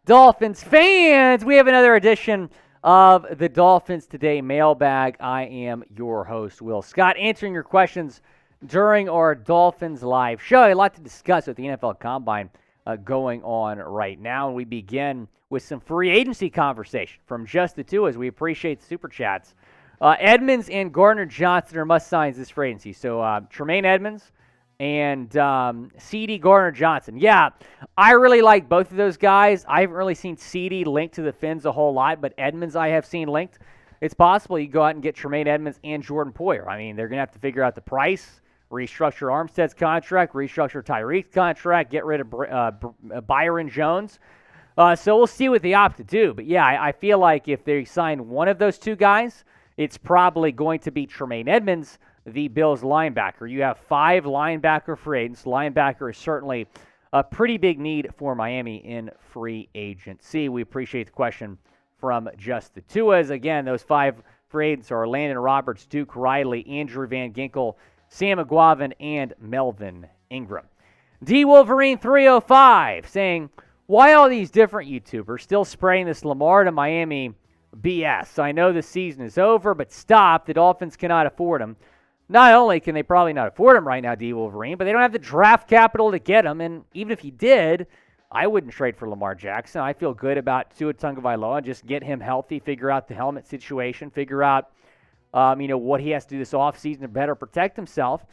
Dolphins fans, we have another edition of the Dolphins Today Mailbag. I am your host, Will Scott, answering your questions during our Dolphins live show. A lot to discuss with the NFL Combine going on right now. And we begin with some free agency conversation from Just the Two, as we appreciate the Super Chats. Edmunds and Gardner-Johnson are must-signs this free agency. So Tremaine Edmunds and C.D. Gardner-Johnson. Yeah, I really like both of those guys. I haven't really seen C.D. linked to the Fins a whole lot, but Edmunds I have seen linked. It's possible you go out and get Tremaine Edmunds and Jordan Poyer. I mean, they're going to have to figure out the price, restructure Armstead's contract, restructure Tyreek's contract, get rid of Byron Jones. So we'll see what they opt to do. But, yeah, I feel like if they sign one of those two guys, it's probably going to be Tremaine Edmunds, the Bills linebacker. You have 5 linebacker free agents. Linebacker is certainly a pretty big need for Miami in free agency. We appreciate the question from Just the Tuas. Again, those 5 free agents are Landon Roberts, Duke Riley, Andrew Van Ginkel, Sam McGuavin, and Melvin Ingram. D Wolverine 305 saying, why all these different YouTubers still spraying this Lamar to Miami BS? I know the season is over, but stop. The Dolphins cannot afford him. Not only can they probably not afford him right now, D. Wolverine, but they don't have the draft capital to get him. And even if you did, I wouldn't trade for Lamar Jackson. I feel good about Tua Tagovailoa. Just get him healthy, figure out the helmet situation, figure out what he has to do this offseason to better protect himself.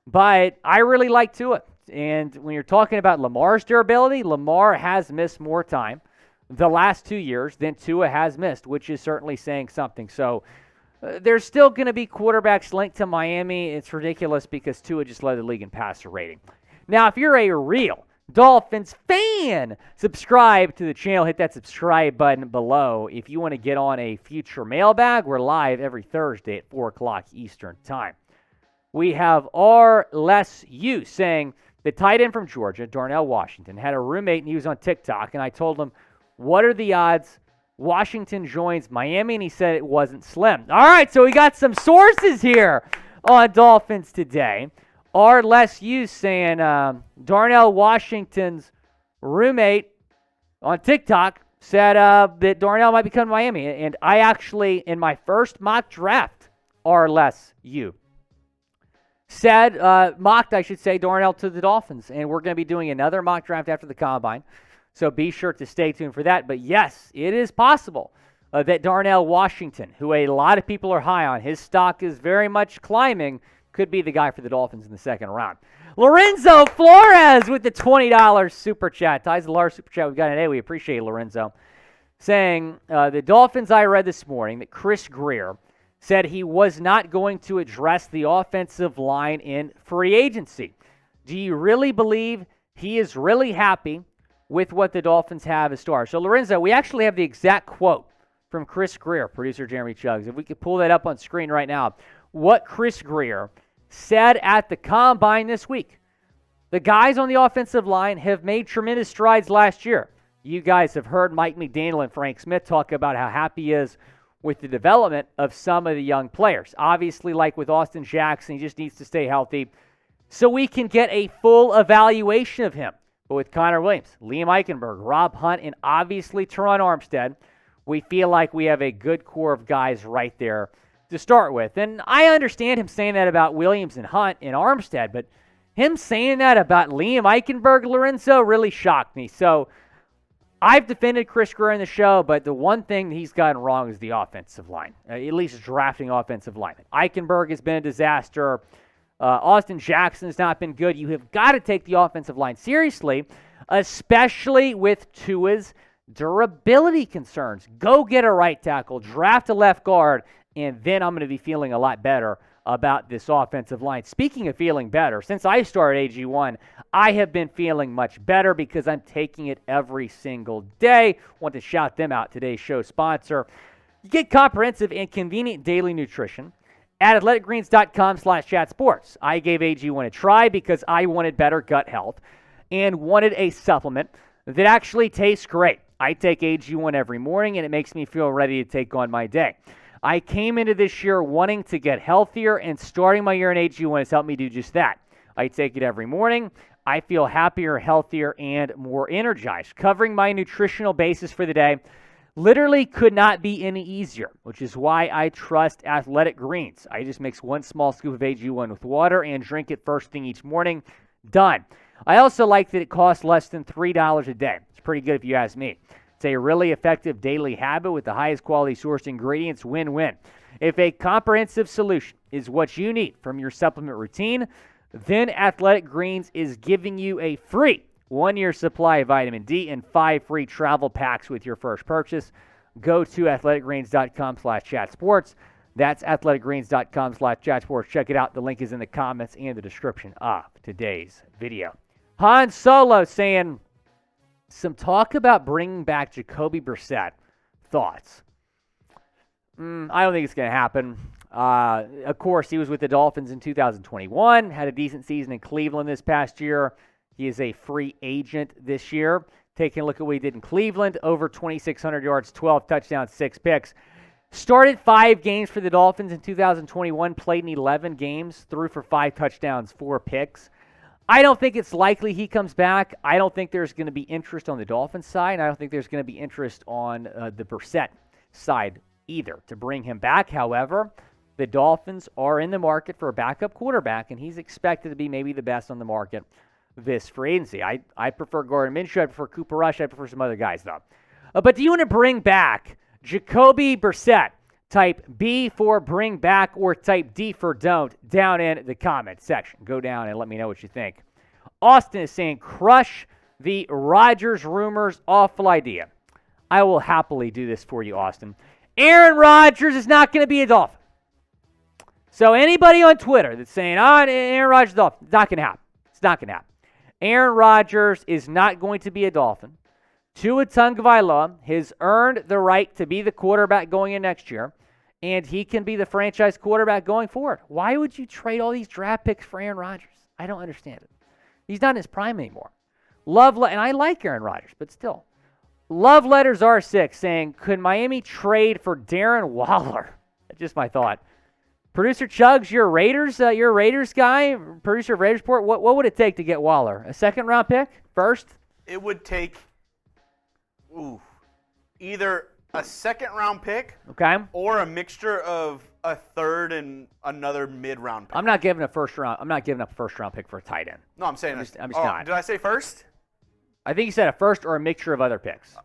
But I really like Tua. And when you're talking about Lamar's durability, Lamar has missed more time the last 2 years than Tua has missed, which is certainly saying something. So there's still going to be quarterbacks linked to Miami. It's ridiculous because Tua just led the league in passer rating. Now, if you're a real Dolphins fan, subscribe to the channel. Hit that subscribe button below. If you want to get on a future mailbag, we're live every Thursday at 4 o'clock Eastern Time. We have R-Less-U saying, the tight end from Georgia, Darnell Washington, had a roommate and he was on TikTok, and I told him, what are the odds Washington joins Miami? And he said it wasn't slim. All right, so we got some sources here on Dolphins Today. R-Less-U saying Darnell Washington's roommate on TikTok said that Darnell might be coming to Miami. And I actually, in my first mock draft, R-Less-U said, mocked, I should say, Darnell to the Dolphins. And we're going to be doing another mock draft after the Combine. So be sure to stay tuned for that. But yes, it is possible that Darnell Washington, who a lot of people are high on, his stock is very much climbing, could be the guy for the Dolphins in the second round. Lorenzo Flores with the $20 super chat. Ties the large super chat we've got today. We appreciate it, Lorenzo. Saying, the Dolphins, I read this morning that Chris Grier said he was not going to address the offensive line in free agency. Do you really believe he is really happy with what the Dolphins have as stars? So, Lorenzo, we actually have the exact quote from Chris Grier, producer Jeremy Chuggs. If we could pull that up on screen right now. What Chris Grier said at the Combine this week. The guys on the offensive line have made tremendous strides last year. You guys have heard Mike McDaniel and Frank Smith talk about how happy he is with the development of some of the young players. Obviously, like with Austin Jackson, he just needs to stay healthy so we can get a full evaluation of him. But with Connor Williams, Liam Eichenberg, Rob Hunt, and obviously Teron Armstead, we feel like we have a good core of guys right there to start with. And I understand him saying that about Williams and Hunt and Armstead, but him saying that about Liam Eichenberg, Lorenzo, really shocked me. So I've defended Chris Grier in the show, but the one thing he's gotten wrong is the offensive line, at least drafting offensive linemen. Eichenberg has been a disaster. Austin Jackson has not been good. You have got to take the offensive line seriously, especially with Tua's durability concerns. Go get a right tackle, draft a left guard, and then I'm going to be feeling a lot better about this offensive line. Speaking of feeling better, since I started AG1, I have been feeling much better because I'm taking it every single day. Want to shout them out, today's show sponsor. You get comprehensive and convenient daily nutrition at athleticgreens.com/chatsports. I gave AG1 a try because I wanted better gut health and wanted a supplement that actually tastes great. I take AG1 every morning, and it makes me feel ready to take on my day. I came into this year wanting to get healthier, and starting my year in AG1 has helped me do just that. I take it every morning. I feel happier, healthier, and more energized. Covering my nutritional basis for the day literally could not be any easier, which is why I trust Athletic Greens. I just mix 1 small scoop of AG1 with water and drink it first thing each morning. Done. I also like that it costs less than $3 a day. It's pretty good if you ask me. It's a really effective daily habit with the highest quality sourced ingredients. Win-win. If a comprehensive solution is what you need from your supplement routine, then Athletic Greens is giving you a free 1-year supply of vitamin D and 5 free travel packs with your first purchase. Go to athleticgreens.com/chatsports. That's athleticgreens.com/chatsports. Check it out. The link is in the comments and the description of today's video. Han Solo saying some talk about bringing back Jacoby Brissett. Thoughts? I don't think it's going to happen. Of course, he was with the Dolphins in 2021, had a decent season in Cleveland this past year. He is a free agent this year. Taking a look at what he did in Cleveland, over 2,600 yards, 12 touchdowns, 6 picks. Started 5 games for the Dolphins in 2021, played in 11 games, threw for 5 touchdowns, 4 picks. I don't think it's likely he comes back. I don't think there's going to be interest on the Dolphins side, and I don't think there's going to be interest on the Brissett side either to bring him back. However, the Dolphins are in the market for a backup quarterback, and he's expected to be maybe the best on the market this free agency. I prefer Gardner Minshew. I prefer Cooper Rush. I prefer some other guys, though. But do you want to bring back Jacoby Brissett? Type B for bring back or type D for don't down in the comment section. Go down and let me know what you think. Austin is saying, crush the Rodgers rumors. Awful idea. I will happily do this for you, Austin. Aaron Rodgers is not going to be a Dolphin. So anybody on Twitter that's saying, Aaron Rodgers is a Dolphin, it's not going to happen. It's not going to happen. Aaron Rodgers is not going to be a Dolphin. Tua Tagovailoa has earned the right to be the quarterback going in next year, and he can be the franchise quarterback going forward. Why would you trade all these draft picks for Aaron Rodgers? I don't understand it. He's not in his prime anymore. And I like Aaron Rodgers, but still. Love Letters R6 saying, could Miami trade for Darren Waller? That's just my thought. Producer Chugs, you're a Raiders guy, producer of Raiders Report. What would it take to get Waller? A second-round pick? First? It would take either a second-round pick, or a mixture of a third and another mid-round pick. I'm not giving up a first-round pick for a tight end. No, I'm saying I'm just not. Did I say first? I think you said a first or a mixture of other picks.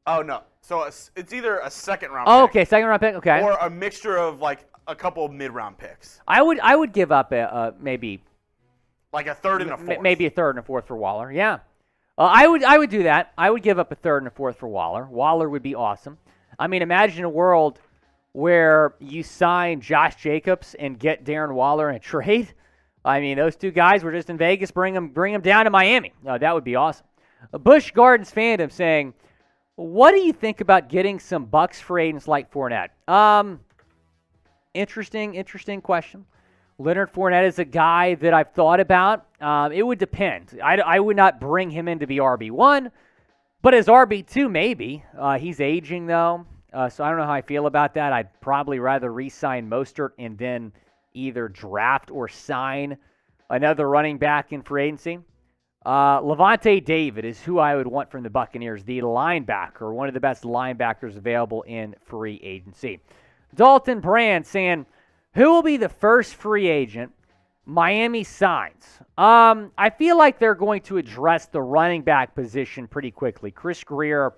Oh no, so it's either a second-round. Oh, pick, okay, second-round pick. Okay. Or a mixture of like a couple of mid-round picks. I would give up maybe like a third and a fourth. Maybe a third and a fourth for Waller. Yeah. I would do that. I would give up a third and a fourth for Waller. Waller would be awesome. I mean, imagine a world where you sign Josh Jacobs and get Darren Waller in a trade. I mean, those two guys were just in Vegas. Bring them down to Miami. That would be awesome. Busch Gardens fandom saying, what do you think about getting some Bucks free agents like Fournette? Interesting question. Leonard Fournette is a guy that I've thought about. It would depend. I would not bring him in to be RB1, but as RB2, maybe. He's aging, though, so I don't know how I feel about that. I'd probably rather re-sign Mostert and then either draft or sign another running back in free agency. Levante David is who I would want from the Buccaneers, the linebacker, one of the best linebackers available in free agency. Dalton Brand saying, who will be the first free agent Miami signs? I feel like they're going to address the running back position pretty quickly. Chris Greer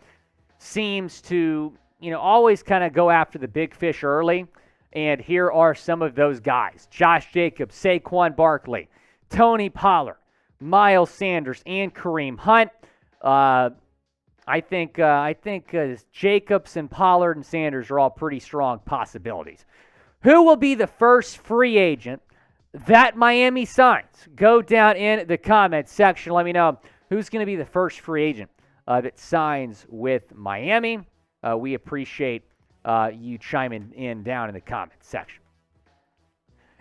seems to, always kind of go after the big fish early, and here are some of those guys. Josh Jacobs, Saquon Barkley, Tony Pollard, Miles Sanders, and Kareem Hunt. I think Jacobs and Pollard and Sanders are all pretty strong possibilities. Who will be the first free agent that Miami signs? Go down in the comments section. Let me know who's going to be the first free agent that signs with Miami. We appreciate you chiming in down in the comments section.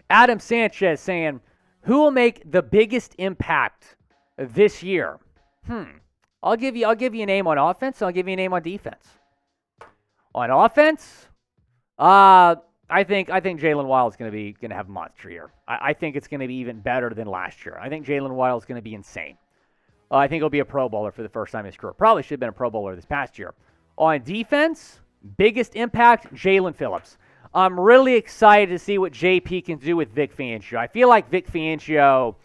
Adam Sanchez saying, who will make the biggest impact this year? I'll give you a name on offense. I'll give you a name on defense. On offense, I think Jalen Waddle is going to have a monster year. I think it's going to be even better than last year. I think Jalen Waddle is going to be insane. I think he'll be a Pro Bowler for the first time in his career. Probably should have been a Pro Bowler this past year. On defense, biggest impact, Jalen Phillips. I'm really excited to see what JP can do with Vic Fangio. I feel like Vic Fangio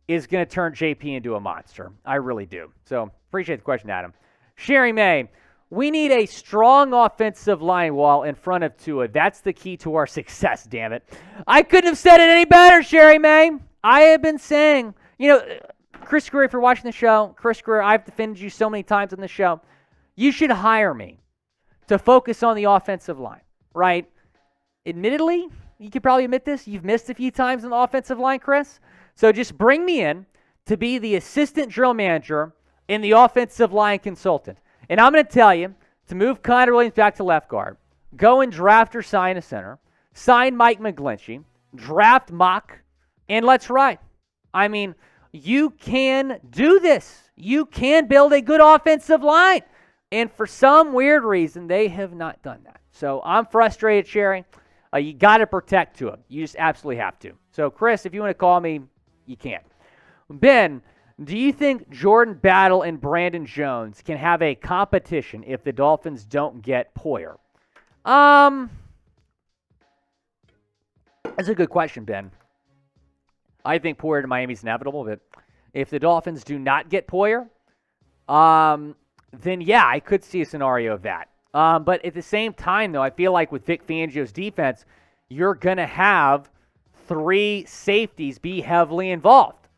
is going to turn JP into a monster. I really do. So appreciate the question, Adam. Sherry May, we need a strong offensive line wall in front of Tua. That's the key to our success, damn it. I couldn't have said it any better, Sherry May. I have been saying, Chris Greer, if you're watching the show, Chris Greer, I've defended you so many times on the show. You should hire me to focus on the offensive line, right? Admittedly, you could probably admit this, you've missed a few times on the offensive line, Chris. So just bring me in to be the assistant drill manager and the offensive line consultant. And I'm going to tell you to move Connor Williams back to left guard, go and draft or sign a center, sign Mike McGlinchey, draft Mock, and let's ride. I mean, you can do this. You can build a good offensive line. And for some weird reason, they have not done that. So I'm frustrated, Sherry. You got to protect Tua. You just absolutely have to. So, Chris, if you want to call me, you can. Ben, do you think Jordan Battle and Brandon Jones can have a competition if the Dolphins don't get Poyer? That's a good question, Ben. I think Poyer to Miami is inevitable, but if the Dolphins do not get Poyer, then yeah, I could see a scenario of that. But at the same time, though, I feel like with Vic Fangio's defense, you're going to have 3 safeties be heavily involved.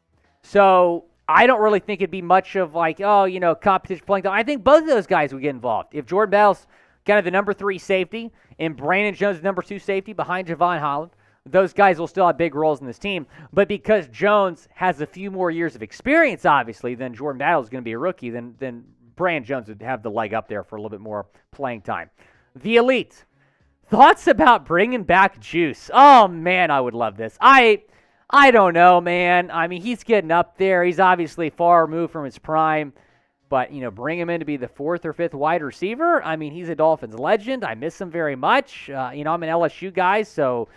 So I don't really think it'd be much of competition playing time. I think both of those guys would get involved. If Jordan Battle's kind of the number 3 safety and Brandon Jones the number 2 safety behind Javon Holland, those guys will still have big roles in this team. But because Jones has a few more years of experience, obviously, than Jordan Battle is going to be a rookie, then Brandon Jones would have the leg up there for a little bit more playing time. The Elite. Thoughts about bringing back Juice? Oh, man, I would love this. I don't know, man. I mean, he's getting up there. He's obviously far removed from his prime. But, bring him in to be the 4th or 5th wide receiver. I mean, he's a Dolphins legend. I miss him very much. I'm an LSU guy, so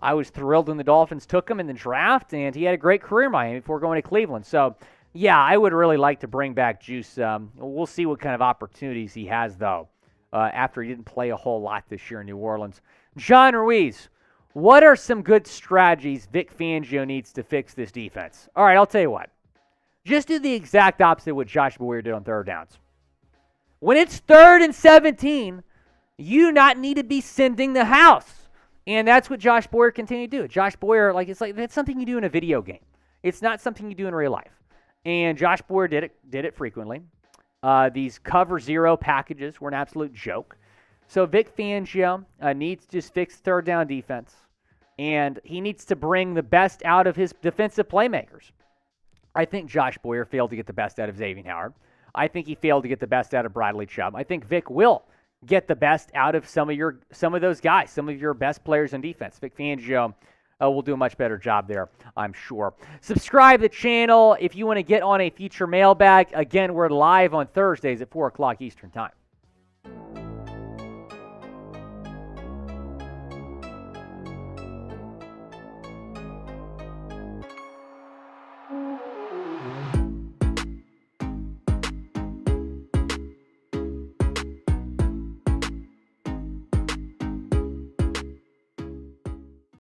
I was thrilled when the Dolphins took him in the draft, and he had a great career in Miami before going to Cleveland. So, yeah, I would really like to bring back Juice. We'll see what kind of opportunities he has, though, after he didn't play a whole lot this year in New Orleans. John Ruiz, what are some good strategies Vic Fangio needs to fix this defense? All right, I'll tell you what. Just do the exact opposite of what Josh Boyer did on third downs. When it's 3rd and 17, you do not need to be sending the house. And that's what Josh Boyer continued to do. Josh Boyer, that's something you do in a video game. It's not something you do in real life. And Josh Boyer did it frequently. These cover 0 packages were an absolute joke. So Vic Fangio needs to just fix third down defense. And he needs to bring the best out of his defensive playmakers. I think Josh Boyer failed to get the best out of Xavier Howard. I think he failed to get the best out of Bradley Chubb. I think Vic will get the best out of some of those guys, some of your best players on defense. Vic Fangio will do a much better job there, I'm sure. Subscribe to the channel if you want to get on a future mailbag. Again, we're live on Thursdays at 4 o'clock Eastern Time.